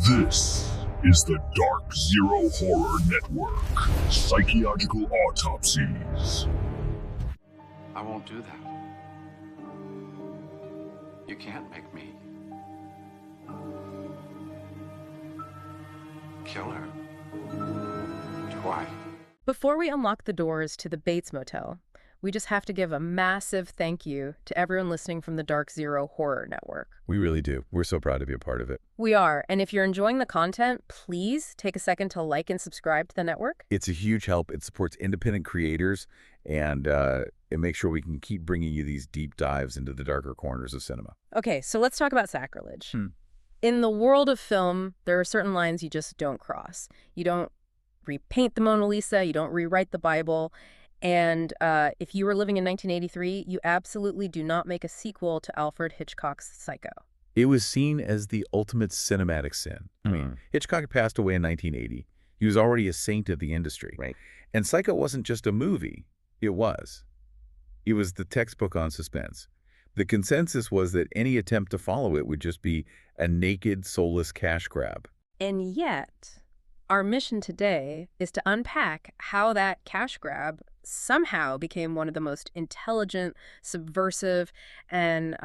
This is the Dark Zero Horror Network. Psychological autopsies. I won't do that. You can't make me kill her. Do I? Before we unlock the doors to the Bates Motel, we just have to give a massive thank you to everyone listening from the Dark Zero Horror Network. We really do. We're so proud to be a part of it. We are. And if you're enjoying the content, please take a second to like and subscribe to the network. It's a huge help. It supports independent creators, and it makes sure we can keep bringing you these deep dives into the darker corners of cinema. Okay, so let's talk about sacrilege. In the world of film, there are certain lines you just don't cross. You don't repaint the Mona Lisa. You don't rewrite the Bible. And if you were living in 1983, you absolutely do not make a sequel to Alfred Hitchcock's Psycho. It was seen as the ultimate cinematic sin. I mean, Hitchcock passed away in 1980. He was already a saint of the industry. Right. And Psycho wasn't just a movie. It was. It was the textbook on suspense. The consensus was that any attempt to follow it would just be a naked, soulless cash grab. And yet, our mission today is to unpack how that cash grab somehow became one of the most intelligent, subversive, and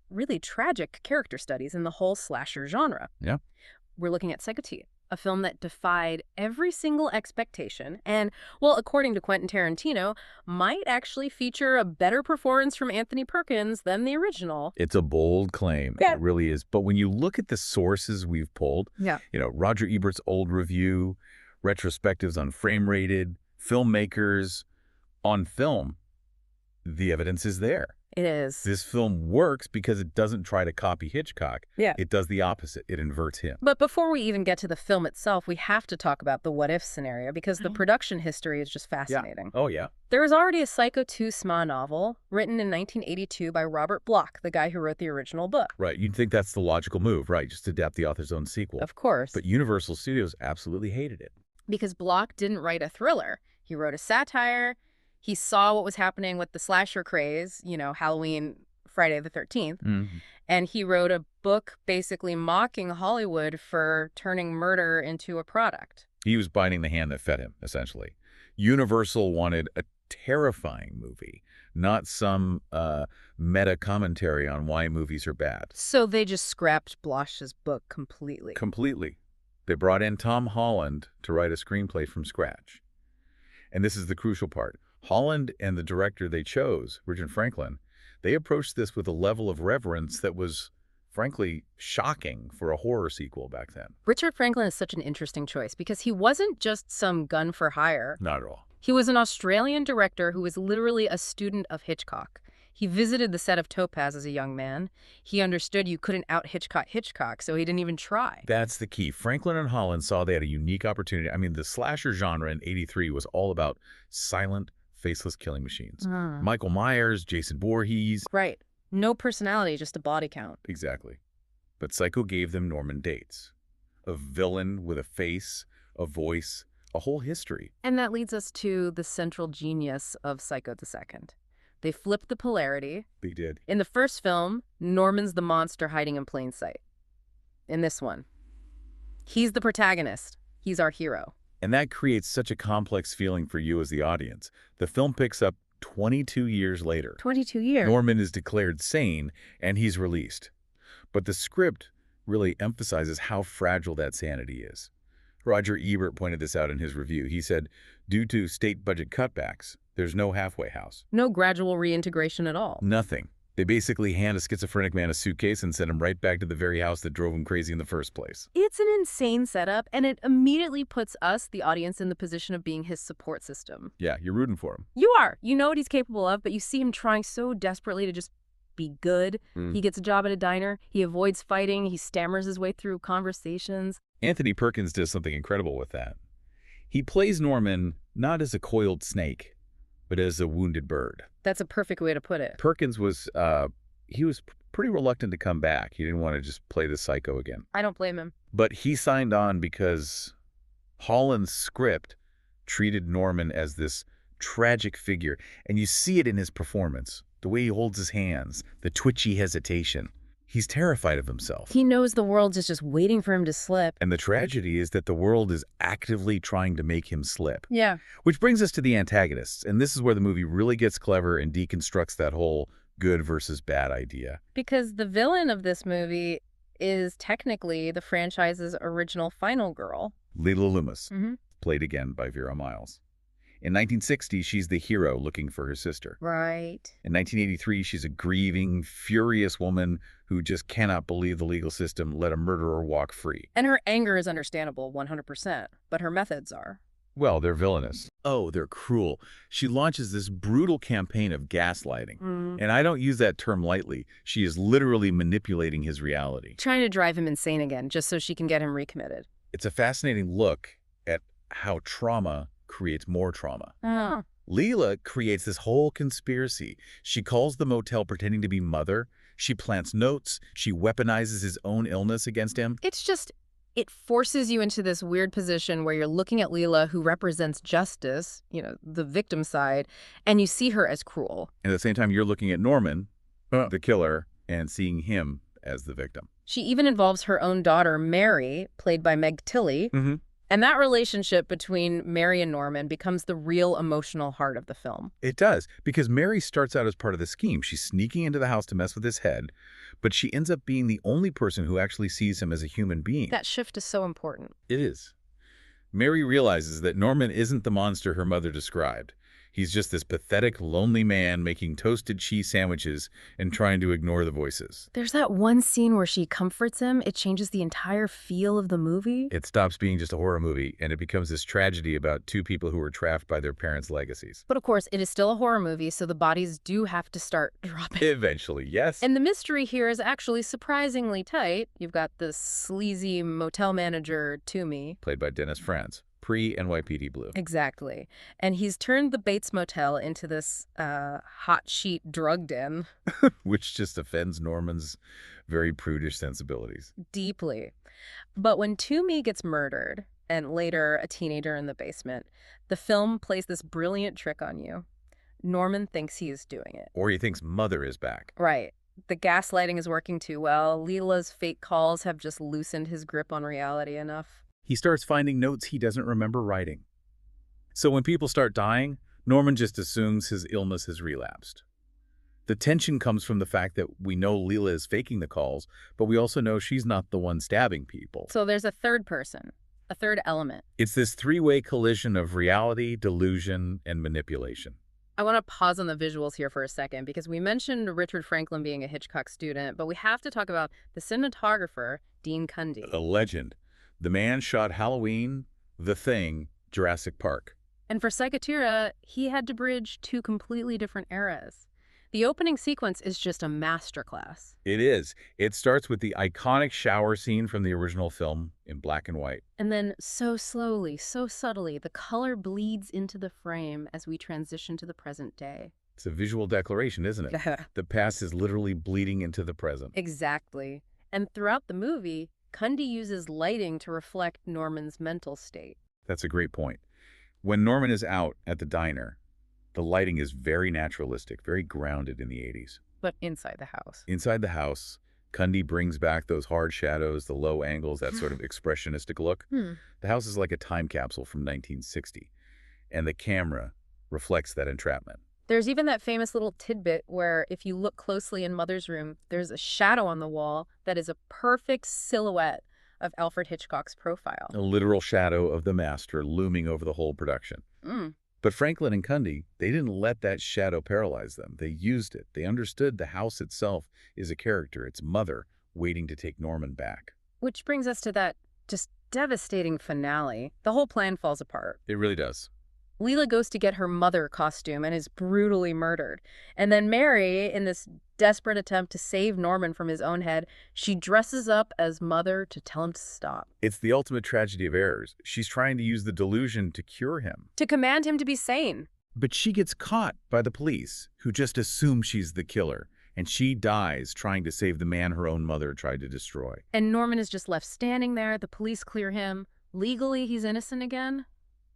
really tragic character studies in the whole slasher genre. Yeah. We're looking at Psycho, a film that defied every single expectation and, well, according to Quentin Tarantino, might actually feature a better performance from Anthony Perkins than the original. It's a bold claim. Yeah. It really is. But when you look at the sources we've pulled, Roger Ebert's old review, retrospectives on Frame Rated, filmmakers on film, the evidence is there. It is. This film works because it doesn't try to copy Hitchcock. Yeah. It does the opposite. It inverts him. But before we even get to the film itself, we have to talk about the what-if scenario because the production history is just fascinating. Yeah. Oh, yeah. There was already a Psycho 2 Sma novel written in 1982 by Robert Bloch, the guy who wrote the original book. Right. You'd think that's the logical move, right? Just adapt the author's own sequel. Of course. But Universal Studios absolutely hated it. Because Bloch didn't write a thriller. He wrote a satire. He saw what was happening with the slasher craze, Halloween, Friday the 13th. And he wrote a book basically mocking Hollywood for turning murder into a product. He was biting the hand that fed him, essentially. Universal wanted a terrifying movie, not some meta commentary on why movies are bad. So they just scrapped Bloch's book completely. Completely. They brought in Tom Holland to write a screenplay from scratch. And this is the crucial part. Holland and the director they chose, Richard Franklin, they approached this with a level of reverence that was, frankly, shocking for a horror sequel back then. Richard Franklin is such an interesting choice because he wasn't just some gun for hire. Not at all. He was an Australian director who was literally a student of Hitchcock. He visited the set of Topaz as a young man. He understood you couldn't out-Hitchcock, so he didn't even try. That's the key. Franklin and Holland saw they had a unique opportunity. I mean, the slasher genre in '83 was all about silent, faceless killing machines. Michael Myers, Jason Voorhees. Right. No personality, just a body count. Exactly. But Psycho gave them Norman Bates, a villain with a face, a voice, a whole history. And that leads us to the central genius of Psycho the Second. They flipped the polarity. They did. In the first film, Norman's the monster hiding in plain sight. In this one, he's the protagonist. He's our hero. And that creates such a complex feeling for you as the audience. The film picks up 22 years later. 22 years. Norman is declared sane, and he's released. But the script really emphasizes how fragile that sanity is. Roger Ebert pointed this out in his review. He said, due to state budget cutbacks, there's no halfway house. No gradual reintegration at all. Nothing. They basically hand a schizophrenic man a suitcase and send him right back to the very house that drove him crazy in the first place. It's an insane setup, and it immediately puts us, the audience, in the position of being his support system. Yeah, you're rooting for him. You are. You know what he's capable of, but you see him trying so desperately to just be good. He gets a job at a diner. He avoids fighting. He stammers his way through conversations. Anthony Perkins does something incredible with that. He plays Norman not as a coiled snake, but as a wounded bird. That's a perfect way to put it. Perkins was, he was pretty reluctant to come back. He didn't want to just play the psycho again. I don't blame him. But he signed on because Holland's script treated Norman as this tragic figure. And you see it in his performance. The way he holds his hands, the twitchy hesitation. He's terrified of himself. He knows the world is just waiting for him to slip. And the tragedy is that the world is actively trying to make him slip. Yeah. Which brings us to the antagonists. And this is where the movie really gets clever and deconstructs that whole good versus bad idea. Because the villain of this movie is technically the franchise's original final girl. Leila Loomis, Mm-hmm. played again by Vera Miles. In 1960, she's the hero looking for her sister. Right. In 1983, she's a grieving, furious woman who just cannot believe the legal system let a murderer walk free. And her anger is understandable, 100%, but her methods are. Well, they're villainous. Oh, they're cruel. She launches this brutal campaign of gaslighting. And I don't use that term lightly. She is literally manipulating his reality. Trying to drive him insane again, just so she can get him recommitted. It's a fascinating look at how trauma creates more trauma. Oh. Leila creates this whole conspiracy. She calls the motel pretending to be Mother. She plants notes. She weaponizes his own illness against him. It's just, it forces you into this weird position where you're looking at Leila, who represents justice, the victim side, and you see her as cruel. And at the same time, you're looking at Norman, the killer, and seeing him as the victim. She even involves her own daughter, Mary, played by Meg Tilly. And that relationship between Mary and Norman becomes the real emotional heart of the film. It does, because Mary starts out as part of the scheme. She's sneaking into the house to mess with his head, but she ends up being the only person who actually sees him as a human being. That shift is so important. It is. Mary realizes that Norman isn't the monster her mother described. He's just this pathetic, lonely man making toasted cheese sandwiches and trying to ignore the voices. There's that one scene where she comforts him. It changes the entire feel of the movie. It stops being just a horror movie, and it becomes this tragedy about two people who were trapped by their parents' legacies. But of course, it is still a horror movie, so the bodies do have to start dropping. Eventually, yes. And the mystery here is actually surprisingly tight. You've got this sleazy motel manager, Toomey, played by Dennis Franz. Pre-NYPD Blue. Exactly. And he's turned the Bates Motel into this hot sheet drug den. Which just offends Norman's very prudish sensibilities. Deeply. But when Toomey gets murdered, and later a teenager in the basement, the film plays this brilliant trick on you. Norman thinks he is doing it. Or he thinks Mother is back. Right. The gaslighting is working too well. Leila's fake calls have just loosened his grip on reality enough. He starts finding notes he doesn't remember writing. So when people start dying, Norman just assumes his illness has relapsed. The tension comes from the fact that we know Leila is faking the calls, but we also know she's not the one stabbing people. So there's a third person, a third element. It's this three-way collision of reality, delusion, and manipulation. I want to pause on the visuals here for a second because we mentioned Richard Franklin being a Hitchcock student, but we have to talk about the cinematographer, Dean Cundey. A legend. The man shot Halloween, The Thing, Jurassic Park. And for Psychotera, he had to bridge two completely different eras. The opening sequence is just a masterclass. It is. It starts with the iconic shower scene from the original film in black and white. And then so slowly, so subtly, the color bleeds into the frame as we transition to the present day. It's a visual declaration, isn't it? The past is literally bleeding into the present. Exactly. And throughout the movie, Cundey uses lighting to reflect Norman's mental state. That's a great point. When Norman is out at the diner, the lighting is very naturalistic, very grounded in the 80s. But inside the house. Inside the house, Cundey brings back those hard shadows, the low angles, that sort of expressionistic look. The house is like a time capsule from 1960, and the camera reflects that entrapment. There's even that famous little tidbit where if you look closely in Mother's room, there's a shadow on the wall that is a perfect silhouette of Alfred Hitchcock's profile. A literal shadow of the master looming over the whole production. But Franklin and Cundey, they didn't let that shadow paralyze them. They used it. They understood the house itself is a character. It's Mother waiting to take Norman back. Which brings us to that just devastating finale. The whole plan falls apart. It really does. Leila goes to get her mother costume and is brutally murdered. And then Mary, in this desperate attempt to save Norman from his own head, she dresses up as Mother to tell him to stop. It's the ultimate tragedy of errors. She's trying to use the delusion to cure him. To command him to be sane. But she gets caught by the police, who just assume she's the killer. And she dies trying to save the man her own mother tried to destroy. And Norman is just left standing there. The police clear him. Legally, he's innocent again.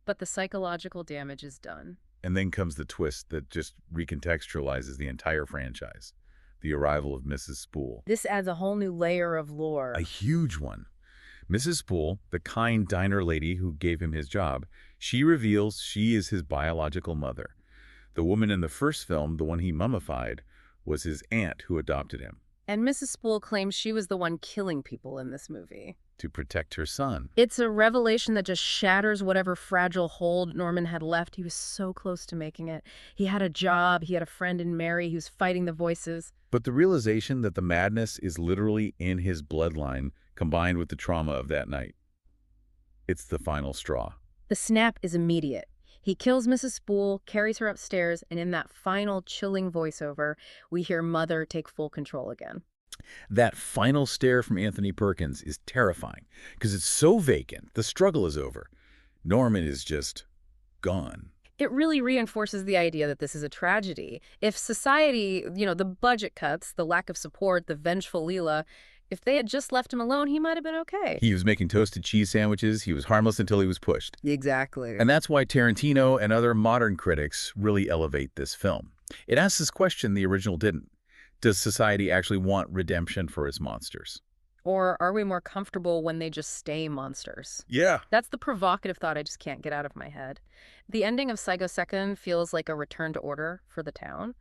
But the psychological damage is done. And then comes the twist that just recontextualizes the entire franchise. the arrival of Mrs. Spool. This adds a whole new layer of lore. A huge one. Mrs. Spool, the kind diner lady who gave him his job, she reveals she is his biological mother. The woman in the first film, the one he mummified, was his aunt who adopted him. And Mrs. Spool claims she was the one killing people in this movie. To protect her son. It's a revelation that just shatters whatever fragile hold Norman had left. He was so close to making it. He had a job, he had a friend in Mary who's fighting the voices. But the realization that the madness is literally in his bloodline, combined with the trauma of that night. It's the final straw. The snap is immediate. He kills Mrs. Spool, carries her upstairs, and in that final chilling voiceover, we hear Mother take full control again. That final stare from Anthony Perkins is terrifying because it's so vacant. The struggle is over. Norman is just gone. It really reinforces the idea that this is a tragedy. If society, the budget cuts, the lack of support, the vengeful Leela, if they had just left him alone, he might have been okay. He was making toasted cheese sandwiches. He was harmless until he was pushed. Exactly. And that's why Tarantino and other modern critics really elevate this film. It asks this question the original didn't. Does society actually want redemption for its monsters? Or are we more comfortable when they just stay monsters? Yeah. That's the provocative thought I just can't get out of my head. The ending of Psycho Second feels like a return to order for the town.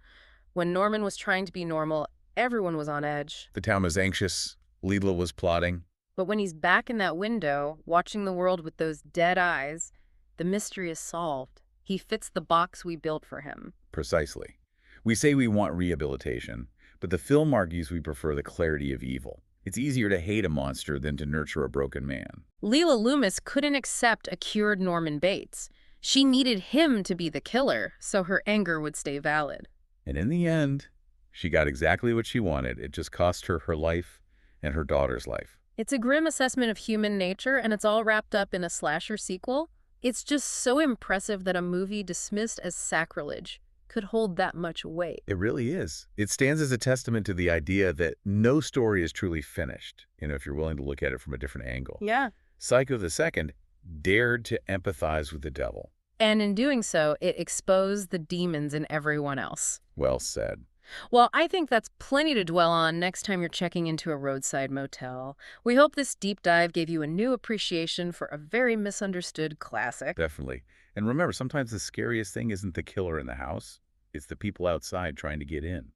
When Norman was trying to be normal, everyone was on edge. The town was anxious. Leela was plotting. But when he's back in that window, watching the world with those dead eyes, the mystery is solved. He fits the box we built for him. Precisely. We say we want rehabilitation, but the film argues we prefer the clarity of evil. It's easier to hate a monster than to nurture a broken man. Leela Loomis couldn't accept a cured Norman Bates. She needed him to be the killer, so her anger would stay valid. And in the end, she got exactly what she wanted. It just cost her her life and her daughter's life. It's a grim assessment of human nature, and it's all wrapped up in a slasher sequel. It's just so impressive that a movie dismissed as sacrilege could hold that much weight. It really is. It stands as a testament to the idea that no story is truly finished, if you're willing to look at it from a different angle. Yeah. Psycho the Second dared to empathize with the devil. And in doing so, it exposed the demons in everyone else. Well said. Well, I think that's plenty to dwell on next time you're checking into a roadside motel. We hope this deep dive gave you a new appreciation for a very misunderstood classic. Definitely. And remember, sometimes the scariest thing isn't the killer in the house. It's the people outside trying to get in.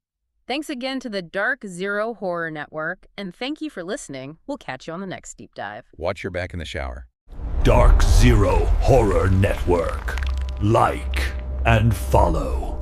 Thanks again to the Dark Zero Horror Network, and thank you for listening. We'll catch you on the next deep dive. Watch your back in the shower. Dark Zero Horror Network. Like and follow.